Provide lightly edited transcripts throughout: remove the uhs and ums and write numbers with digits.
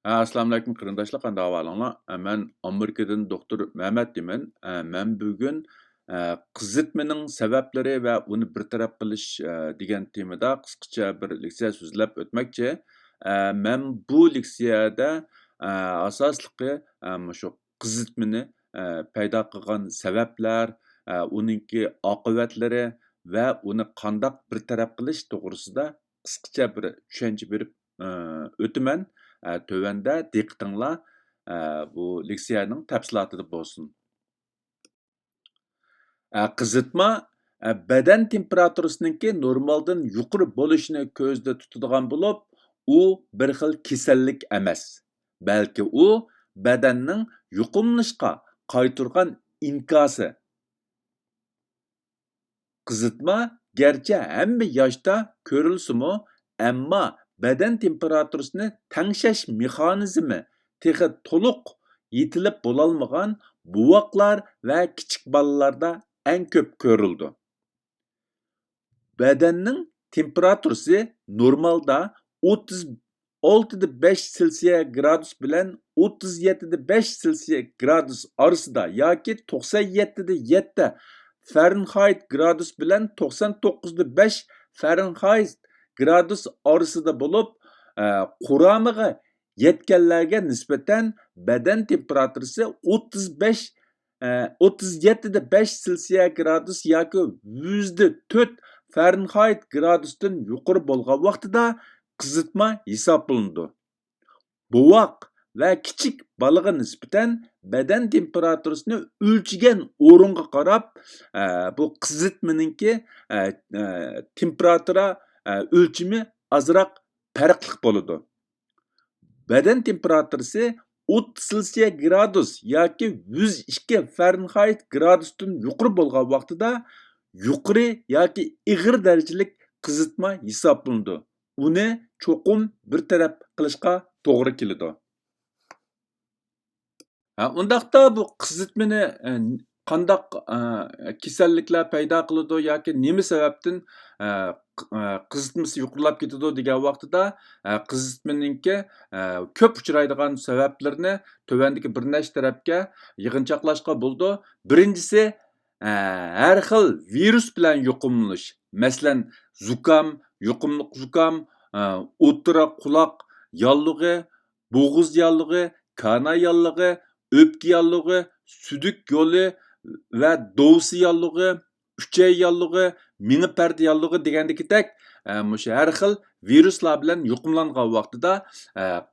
Assalamu alaykum qarindoshlar, qanday ahvolinglar? Men Amerikadan doktor Mehmet deyman. Men bugun qizitmaning sabablari va uni bartaraf qilish degan temada qisqacha bir leksiya so'zlab o'tmoqchi. Men bu leksiyada asosliqi shu qizitmani paydo qilgan sabablar, uningki oqibatlari va uni qandoq bartaraf qilish to'g'risida qisqacha bir tushuncha berib o'taman. Tövəndə diqqətinizlə bu leksiyanın təfsilatı bolsun. Qızıtma bədən temperaturasınınki normaldan yuqarı boluşunu көздә tutadigan bo'lib, u bir xil kasallik emas. Balki u bədanning yuqumlashqa qaytargan inkosi. Qızıtma gerçi hamma yoshda ko'rilsa-mu, ammo bədən temperaturasini təngşəş mexanizmi texi to'liq yetilib bo'lolmagan buvaqlar va kichik bolalarda eng ko'p ko'rildi. Bədanning temperaturasi normalda 36,5 Selsiya gradus bilan 37,5 Selsiya gradus orasida yoki 97,7 Fahrenheit gradus bilan 99,5 Fahrenheit gradus orasida bo'lib, quramiga yetganlarga nisbatan badan temperaturasi 37,5 Selsiya gradus yoki 104 Fahrenheit gradusdan yuqori bo'lgan vaqtida qizitma hisoblanadi. Buvaq va kichik bolaga nisbatan badan temperaturasini o'lchagan o'ringa qarab, bu qizitmaninki temperatura o'lchimi azroq farqli bo'ladi. Badan temperaturasi 30 Selsiya gradus yoki 102 Fahrenheit gradusdan yuqori bo'lgan vaqtida yuqori yoki ig'ir darajalik qizitma hisoblanadi. Uni cho'qim bir taraf qilishga to'g'ri keladi. Undaqda bu qizitmani qandaq kasalliklar paydo qiladi yoki nima sababdan qizitmasi yuqorilab ketadi degan vaqtida qizitmaninki ko'p uchraydigan sabablarni tövəndəki bir nechta tarafga yig'inchoqlashga bo'ldi. Birinchisi har xil virus bilan yuqumlanish. Masalan, zukam, yuqumliq zukam, o'ttira quloq yallig'i, bo'g'iz yallig'i, kana yallig'i, o'pka yallig'i, sudik yo'li va dovsi yallig'i, uchay yallig'i, mini parda yallig'i degandekidek mushu har xil viruslar bilan yuqumlangan vaqtida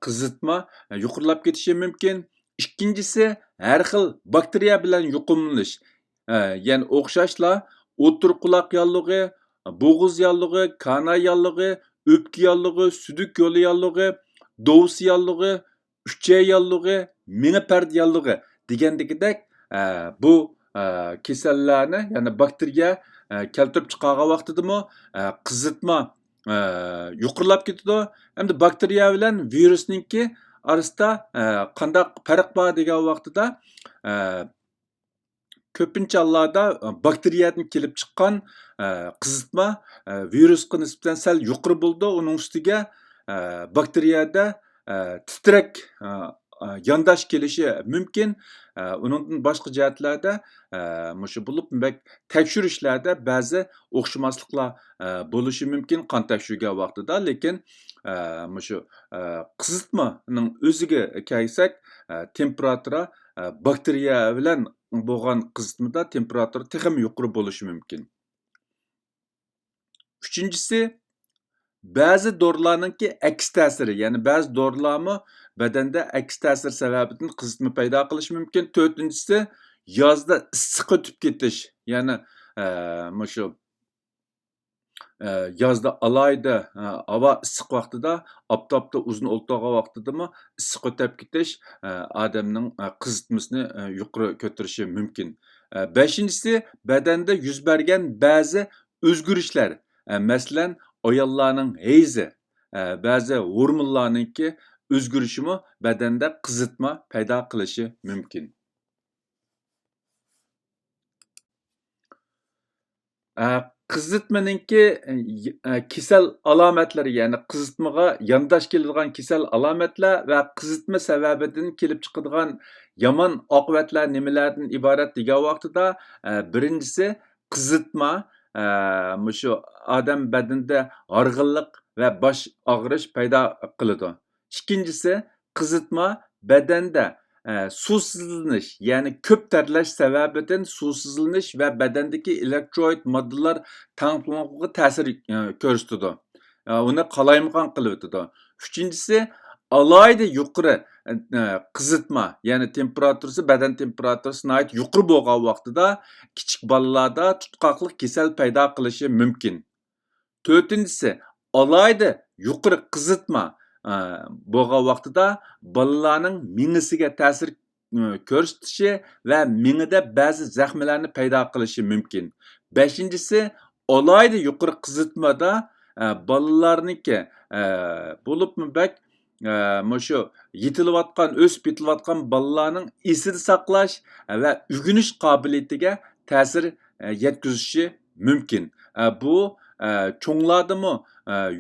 qizitma yuqorilab ketishi mumkin. Ikkinchisi har xil bakteriya bilan yuqumlanish. Ya'ni o'xshashla o'tir quloq yallig'i, bo'g'iz yallig'i, kana yallig'i, o'pka yallig'i, sudik yo'li yallig'i, dovsi yallig'i, uchay yallig'i, mini parda yallig'i degandekidek bu kasallarni, ya'ni bakteriya keltirib chiqargan vaqtidami qizitma yuqorilab ketadi. Hamda bakteriya bilan virusninki orasida qanday farq bor degan vaqtida ko'pincha hollarda bakteriyadan kelib chiqqan qizitma virusga nisbatan sal yuqori bo'ldi. Uning ustiga bakteriyada titrak yondash kelishi mumkin. Uningdan boshqa jihatlarda mushu bo'lib, tekshirishlarda ba'zi o'xshamasliklar bo'lishi mumkin qon tekshirgan vaqtida, lekin mushu qizitmaning o'ziga kelsak, temperatura bakteriya bilan bo'lgan qizitmada temperatura texmi yuqori bo'lishi mumkin. Uchinchisi, ba'zi dorilarninki aks ta'siri, ya'ni ba'zi dorilarmi badanda aks ta'sir sababidan qizitma paydo qilishi mumkin. To'rtinchisi, yozda issiq o'tib ketish, ya'ni mushu yozda alayda havo issiq vaqtida, oftobda uzun o'tirgan vaqtidami issiq o'tib ketish odamning qizitmasini yuqori ko'tarishi mumkin. Beshinchisi, badanda yuz bergan ba'zi o'zgarishlar, masalan, ayollarning hayzi, ba'zi hormonlarninki o'zgarishimi badanda qizitma paydo qilishi mumkin. qizitmaninki kasal alomatlari, ya'ni qizitmaga yondosh keladigan kasal alomatlar va qizitma sababidan kelib chiqadigan yomon oqibatlar nimalardan iborat degan vaqtida, birinchisi qizitma mushu odam badanida horg'inlik va bosh og'rish paydo qiladi. Ikkinchisi, qizitma badanda suvsizlanish, ya'ni ko'p terlash sababidan suvsizlanish va badandagi elektrolit moddalar tangpunkga ta'sir ko'rsatadi. Uni qalaymaqon qilib o'tadi. Uchinchisi, alohida yuqori qizitma, ya'ni temperaturasi, badan temperaturasi nihoyat yuqori bo'lgan vaqtida kichik bolalarda tutqoqlik kasal paydo qilishi mumkin. To'rtinchisi, alohida yuqori qizitma bo'lgan vaqtida bolalarning miyasiga ta'sir ko'rsatishi va miyada ba'zi zaxmlarni paydo qilishi mumkin. Beshinchisi, alohida yuqori qizitmada bolalarniki bo'libmi bak mushu yetilayotgan, o'sib yetilayotgan bolalarning esini saqlash va o'rganish qobiliyatiga ta'sir yetkazishi mumkin. Bu cho'nglardimi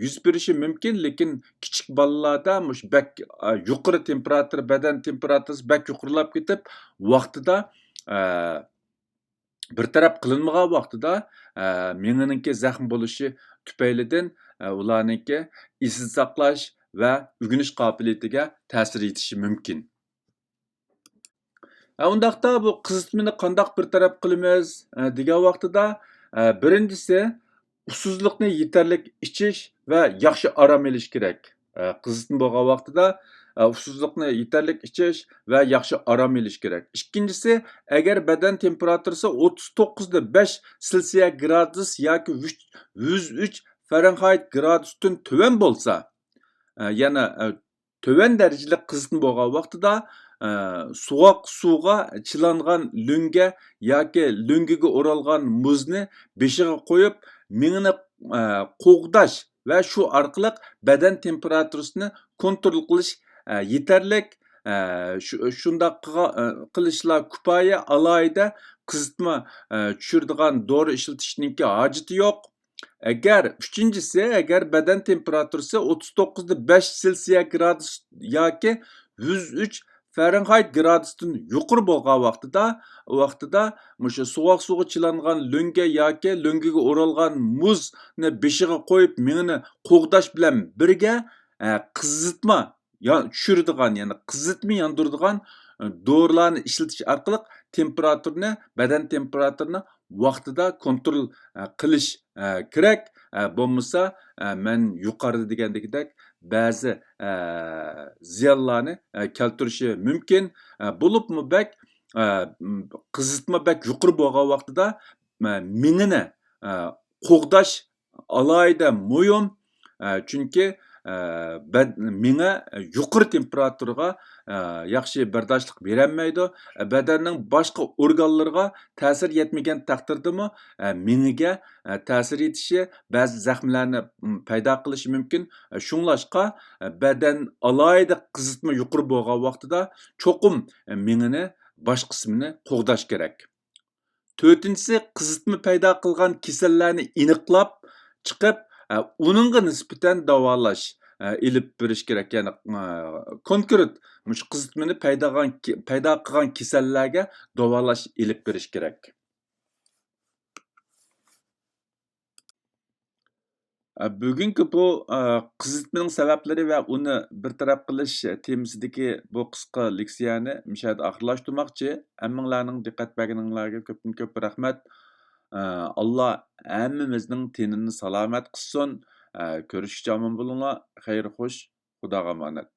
yuz berishi mumkin, lekin kichik bolalarda mush bak yuqori temperatura, badan temperaturasi bak yuqorilab ketib, vaqtida bir taraf qilinmagan vaqtida miyaninki zaxm bo'lishi tufaylidan ularninki esni saqlash va o'rganish qobiliyatiga ta'sir etishi mumkin. Undaqda bu qizitmani qandoq bir taraf qilamiz degan vaqtida, birinchisi usuzlikni yetarlik ichish va yaxshi orom olish kerak. Qizitma bo'lgan vaqtida usuzlikni yetarlik ichish va yaxshi orom olish kerak. Ikkinchisi, agar badan temperaturasi 39.5 Selsiya gradus yoki 103 Fahrenheit gradusdan tuvan bo'lsa, yana tuvan darajali qizitma bo'lgan vaqtida sovuq suvga chilangan lo'nga yoki lo'ngiga o'ralgan muzni beshiga qo'yib, miyani qo'g'dash va shu orqali badan temperaturasini kontrol qilish yetarlik. Shundoq qilishlar kifoya, alohida qizitma tushiradigan dori ishlatishninki hojati yo'q. Uchinchisi, agar badan temperaturasi 39.5 Selsiya gradus yoki 103 Fahrenheit gradusdan yuqori bo'lgan vaqtida mushu sovuq suvga chilangan lo'nga yoki lo'ngiga o'ralgan muzni beshiga qo'yib, miyani qo'g'dash bilan birga qizitma tushiradigan, ya'ni qizitma yondiradigan dorilarni ishlatish orqali temperaturani, badan temperaturini vaqtida kontrol qilish kerak. Bo'lmasa, men yuqorida degandek ba'zi ziyonlarni keltirishi mumkin. Bo'libmi bak qizitma bak yuqori bo'lgan vaqtida miyani qo'g'dash alohida muhim. Chunki miya yuqori temperaturaga yaxshi bardoshlik berolmaydi. Badanning boshqa organlariga ta'sir yetmagan taqdirdami miyaga ta'sir etishi, ba'zi zaxmlarni paydo qilishi mumkin. Shunglashqa badan alohida qizitma yuqori bo'lgan vaqtida cho'qim miyani bosh qismini qo'g'dash kerak. To'rtinchisi, qizitma paydo qilgan kasallarni aniqlab chiqib, uningga nisbatan davolash ilib berish kerak. Ya'ni konkret mush qizitmani paydo qilgan kasallarga davolash ilib berish kerak. Bugungi bu qizitmaning sabablari va uni bir taraf qilish temasidagi bu qisqa leksiyani mishada oxirlashtirmoqchi. Hammanglarning diqqat berganinglarga ko'pdan ko'p rahmat. Allah hammamizning tenini salomat qilsin. Ko'rishishga omon bo'linglar. Xayr, xush. Xudoga omonat.